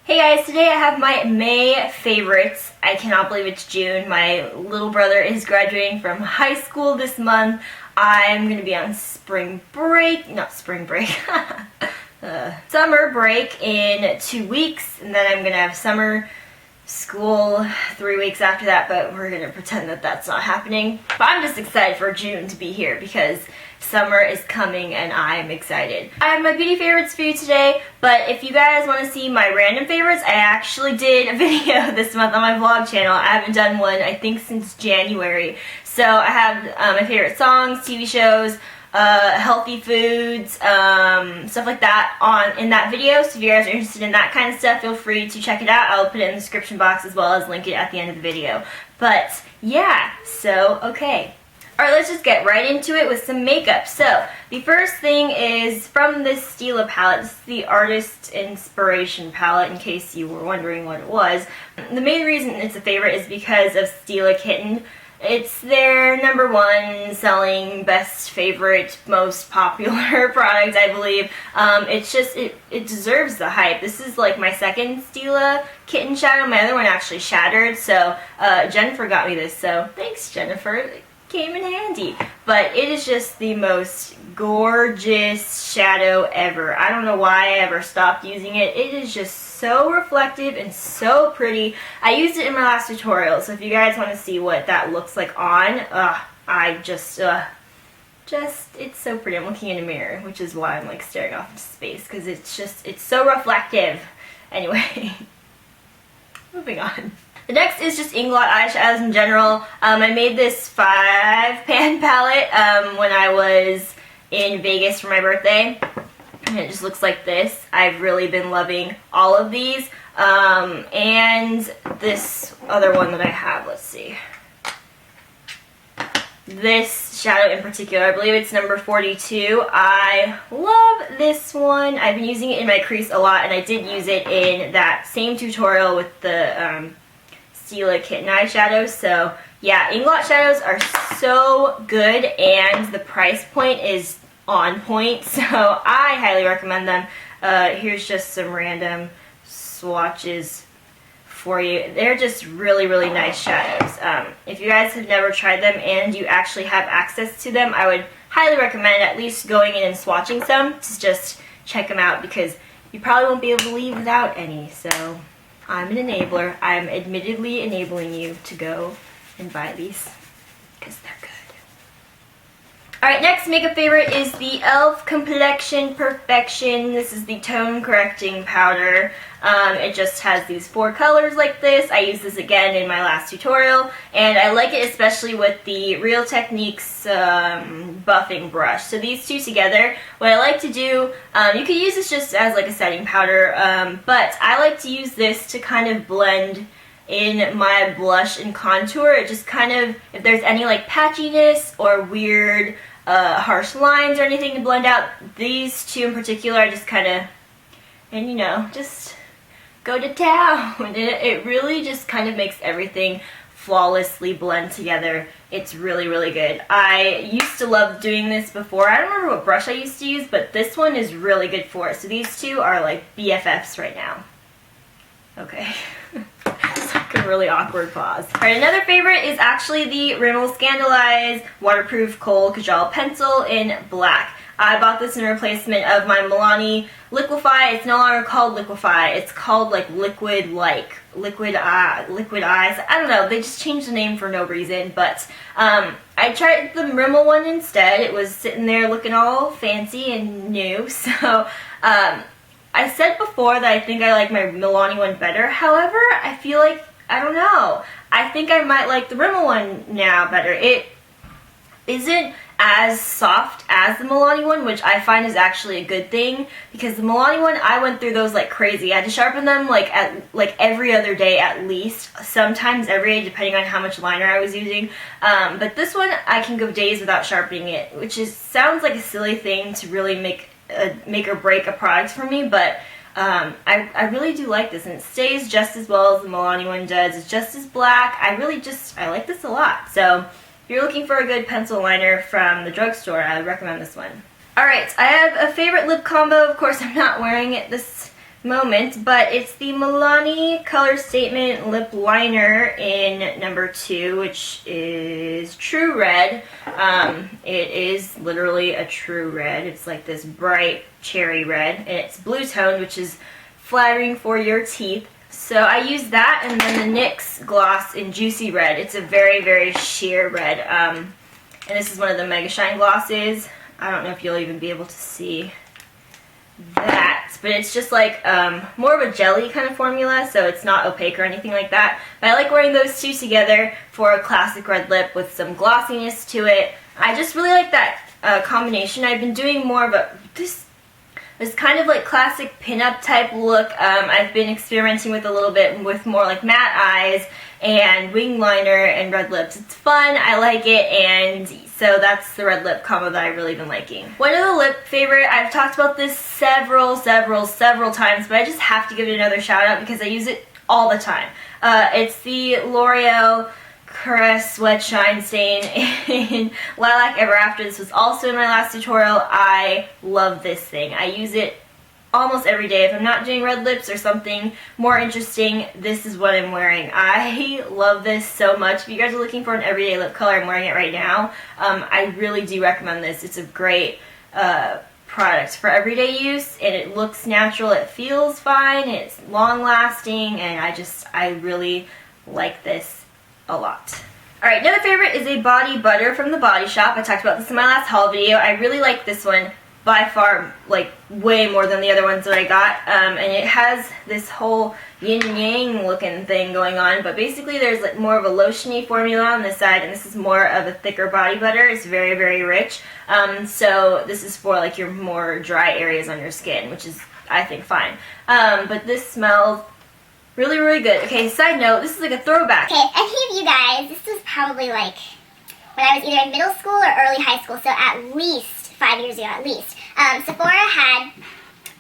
Hey guys, today I have my May favorites. I cannot believe it's June. My little brother is graduating from high school this month. I'm going to be on spring break, not spring break, summer break in 2 weeks, and then I'm going to have summer school 3 weeks after that, but we're going to pretend that that's not happening. But I'm just excited for June to be here because summer is coming and I'm excited. I have my beauty favorites for you today, but if you guys want to see my random favorites, I actually did a video this month on my vlog channel. I haven't done one, I think, since January. So I have my favorite songs, TV shows, healthy foods, stuff like that in that video. So if you guys are interested in that kind of stuff, feel free to check it out. I'll put it in the description box as well as link it at the end of the video. But yeah, so okay. Alright, let's just get right into it with some makeup. So, the first thing is from this Stila palette. This is the Artist Inspiration palette, in case you were wondering what it was. The main reason it's a favorite is because of Stila Kitten. It's their #1 selling, best favorite, most popular product, I believe. It's just, it deserves the hype. This is like my second Stila Kitten shadow. My other one actually shattered, so Jennifer got me this, so thanks, Jennifer. Came in handy. But it is just the most gorgeous shadow ever. I don't know why I ever stopped using it. It is just so reflective and so pretty. I used it in my last tutorial, so if you guys want to see what that looks like on, it's so pretty. I'm looking in a mirror, which is why I'm like staring off into space, because it's so reflective. Anyway, moving on. The next is just Inglot Eyeshadows in general. I made this 5-pan palette when I was in Vegas for my birthday. And it just looks like this. I've really been loving all of these. And this other one that I have, let's see. This shadow in particular, I believe it's number 42. I love this one. I've been using it in my crease a lot, and I did use it in that same tutorial with the Stila Kitten eyeshadows. So yeah, Inglot shadows are so good and the price point is on point, so I highly recommend them. Here's just some random swatches for you. They're just really, really nice shadows. If you guys have never tried them and you actually have access to them, I would highly recommend at least going in and swatching some to just check them out, because you probably won't be able to leave without any. So I'm an enabler. I'm admittedly enabling you to go and buy these because they're good. Alright, next makeup favorite is the e.l.f. Complexion Perfection. This is the tone correcting powder. It just has these 4 colors like this. I used this again in my last tutorial, and I like it especially with the Real Techniques buffing brush. So these two together, what I like to do, you could use this just as like a setting powder, but I like to use this to kind of blend in my blush and contour. It just kind of, if there's any like patchiness or weird harsh lines or anything to blend out, these two in particular, I just kind of, and you know, just go to town. It really just kind of makes everything flawlessly blend together. It's really, really good. I used to love doing this before. I don't remember what brush I used to use, but this one is really good for it. So these two are like BFFs right now. Okay. It's like a really awkward pause. Alright, another favorite is actually the Rimmel Scandaleyes Waterproof Kohl Kajal Pencil in black. I bought this in replacement of my Milani Liquify. It's no longer called Liquify. It's called like Liquid Eyes. I don't know. They just changed the name for no reason. But I tried the Rimmel one instead. It was sitting there looking all fancy and new. So I said before that I think I like my Milani one better. However, I feel like, I don't know. I think I might like the Rimmel one now better. It isn't as soft as the Milani one, which I find is actually a good thing, because the Milani one, I went through those like crazy. I had to sharpen them like every other day at least, sometimes every day depending on how much liner I was using. But this one, I can go days without sharpening it, which sounds like a silly thing to really make or break a product for me, but I really do like this, and it stays just as well as the Milani one does. It's just as black. I like this a lot. So if you're looking for a good pencil liner from the drugstore, I would recommend this one. Alright, I have a favorite lip combo. Of course, I'm not wearing it this moment, but it's the Milani Color Statement Lip Liner in number 2, which is True Red. It is literally a true red. It's like this bright cherry red, and it's blue toned, which is flattering for your teeth. So I use that, and then the NYX gloss in Juicy Red. It's a very, very sheer red, and this is one of the Megashine glosses. I don't know if you'll even be able to see that, but it's just like more of a jelly kind of formula, so it's not opaque or anything like that. But I like wearing those two together for a classic red lip with some glossiness to it. I just really like that combination. I've been doing more of this kind of like classic pinup type look. I've been experimenting with a little bit with more like matte eyes and wing liner and red lips. It's fun, I like it, and so that's the red lip combo that I've really been liking. One of the lip favorite, I've talked about this several times, but I just have to give it another shout out because I use it all the time. It's the L'Oreal Caresse Wet Shine Stain in Lilac Ever After. This was also in my last tutorial. I love this thing. I use it almost every day. If I'm not doing red lips or something more interesting, this is what I'm wearing. I love this so much. If you guys are looking for an everyday lip color, I'm wearing it right now. I really do recommend this. It's a great product for everyday use, and it looks natural, it feels fine, and it's long lasting, and I really like this a lot. Alright, another favorite is a body butter from the Body Shop. I talked about this in my last haul video. I really like this one by far, like way more than the other ones that I got, and it has this whole yin and yang looking thing going on, but basically there's like more of a lotiony formula on this side, and this is more of a thicker body butter. It's very, very rich, so this is for like your more dry areas on your skin, which is, I think, fine, but this smells really, really good. Okay, side note, this is like a throwback. Okay, any of you guys, this was probably like when I was either in middle school or early high school, so at least 5 years ago, at least. Sephora had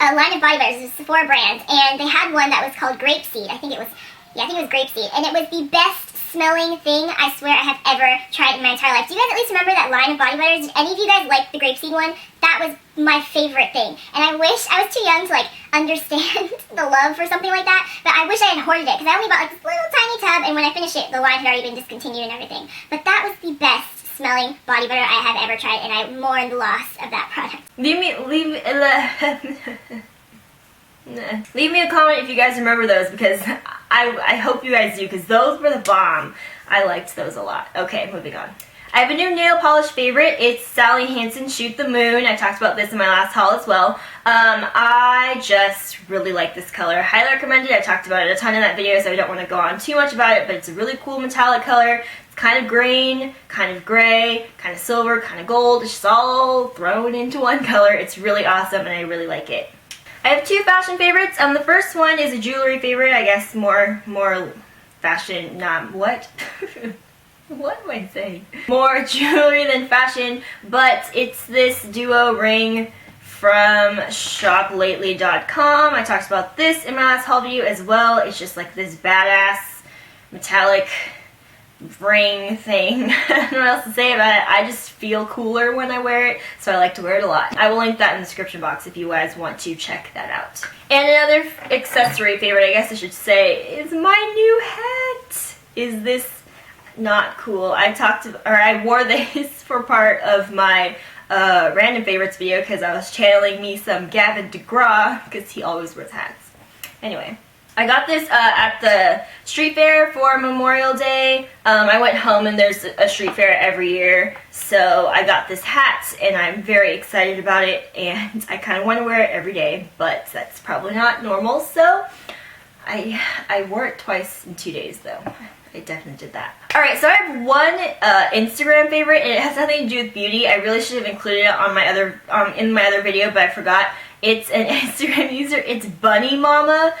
a line of body butters, it was a Sephora brand, and they had one that was called Grapeseed. I think it was Grapeseed, and it was the best smelling thing I swear I have ever tried in my entire life. Do you guys at least remember that line of body butters? Did any of you guys like the Grapeseed one? That was my favorite thing, and I wish I was too young to like understand the love for something like that, but I wish I had hoarded it, because I only bought like this little tiny tub, and when I finished it, the line had already been discontinued and everything. But that was the best smelling body butter I have ever tried, and I mourn the loss of that product. Leave me a comment if you guys remember those, because I hope you guys do, because those were the bomb. I liked those a lot. Okay, moving on. I have a new nail polish favorite. It's Sally Hansen Shoot the Moon. I talked about this in my last haul as well. I just really like this color. Highly recommend it. I talked about it a ton in that video, so I don't want to go on too much about it, but it's a really cool metallic color. It's kind of green, kind of gray, kind of silver, kind of gold. It's just all thrown into one color. It's really awesome, and I really like it. I have two fashion favorites. The first one is a jewelry favorite. I guess more fashion, not what? What am I saying? More jewelry than fashion, but it's this duo ring from shoplately.com. I talked about this in my last haul video as well. It's just like this badass metallic ring thing. I don't know what else to say about it. I just feel cooler when I wear it, so I like to wear it a lot. I will link that in the description box if you guys want to check that out. And another accessory favorite, I guess I should say, is my new hat. Is this not cool? I wore this for part of my random favorites video because I was channeling me some Gavin DeGraw, because he always wears hats. Anyway, I got this at the street fair for Memorial Day. I went home and there's a street fair every year, so I got this hat and I'm very excited about it, and I kind of want to wear it every day, but that's probably not normal, so I wore it twice in 2 days though. I definitely did that. Alright, so I have one Instagram favorite, and it has nothing to do with beauty. I really should have included it on my other in my other video, but I forgot. It's an Instagram user. It's bunnymama.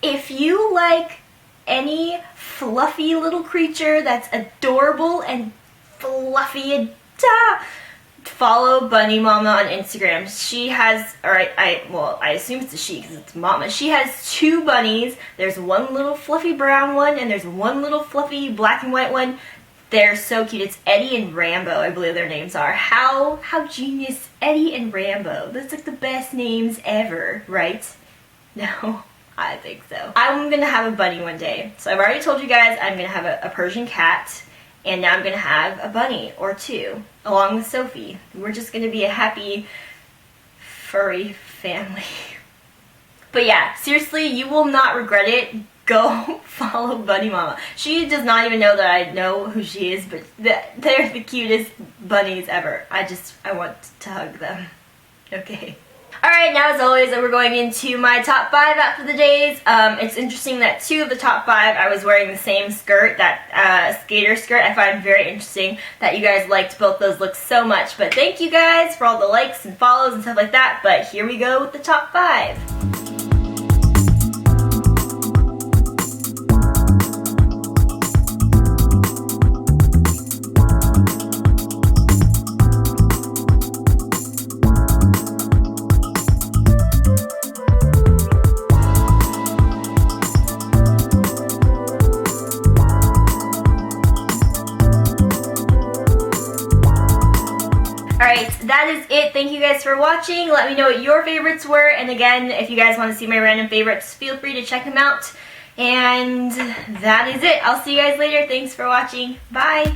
If you like any fluffy little creature that's adorable and fluffy, follow bunnymama on Instagram. She has, I assume it's a she because it's mama. She has two bunnies. There's one little fluffy brown one, and there's one little fluffy black and white one. They're so cute. It's Eddie and Rambo, I believe their names are. How genius. Eddie and Rambo. That's like the best names ever, right? No, I think so. I'm gonna have a bunny one day. So I've already told you guys I'm gonna have a Persian cat, and now I'm gonna have a bunny or two, along with Sophie. We're just gonna be a happy, furry family. But yeah, seriously, you will not regret it. Go follow bunnymama. She does not even know that I know who she is, but they're the cutest bunnies ever. I want to hug them. Okay. Alright, now as always, we're going into my top 5 outfit of the days. It's interesting that 2 of the top 5 I was wearing the same skirt, that skater skirt. I find very interesting that you guys liked both those looks so much. But thank you guys for all the likes and follows and stuff like that. But here we go with the top 5. Alright, that is it. Thank you guys for watching. Let me know what your favorites were. And again, if you guys want to see my random favorites, feel free to check them out. And that is it. I'll see you guys later. Thanks for watching. Bye.